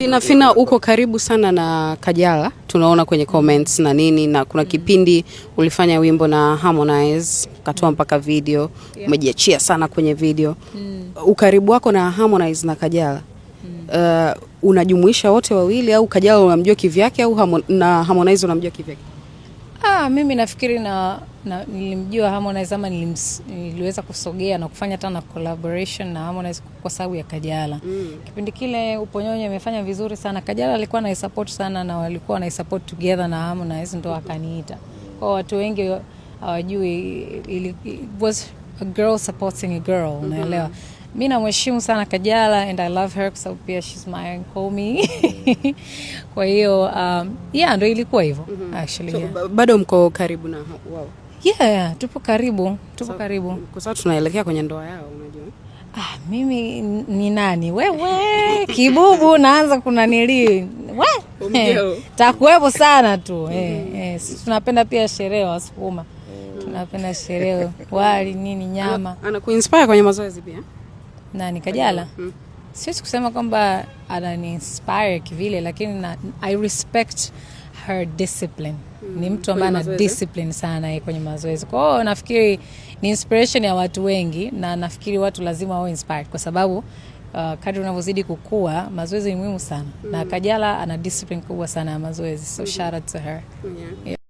Fina uko karibu sana na Kajala, tunaona kwenye comments na nini, na kuna kipindi ulifanya wimbo na Harmonize, katoa mpaka video, umejiachia sana kwenye video. Ukaribu wako na Harmonize na Kajala, unajumuisha wote wawili au Kajala unamjua kivyake au na Harmonize unamjua kivyake? Mimi nafikiri nilimjua Harmonize ama niliweza kusogea na kufanya tena collaboration na Harmonize kwa sababu ya Kajala. Kipindi kile Uponyonyo imefanya vizuri sana. Kajala alikuwa na support sana na walikuwa na support together na Harmonize, ndo akaniita. Kwa watu wengi hawajui, it was a girl supporting a girl, unaelewa. Mimi namheshimu sana Kajala and I love her kwa sababu pia she's my homie. Kwa hiyo ndo ilikuwa hivyo actually. So, bado mko karibu na wao? Yeah, tupo karibu. Karibu. Kwa sababu tunaelekea kwenye ndoa yao, unajua. Mimi ni nani? Wewe kibubu naanza kunanili. Takuwepo sana tu. Tunapenda pia sherehe Wasukuma. Tunapenda sherehe wali nini nyama. Anakuinspire kwenye mazoezi pia? Nani Kajala? Siwezi kusema kwamba anani-inspire kivile, lakini I respect her discipline. Ni mtu ambaye ana discipline sana kwenye mazoezi. Kwa hiyo nafikiri ni inspiration ya watu wengi, na nafikiri watu lazima wawe inspired kwa sababu kadri unavyozidi kukua mazoezi ni muhimu sana. Na Kajala ana discipline kubwa sana ya mazoezi. So shout out to her. Yeah.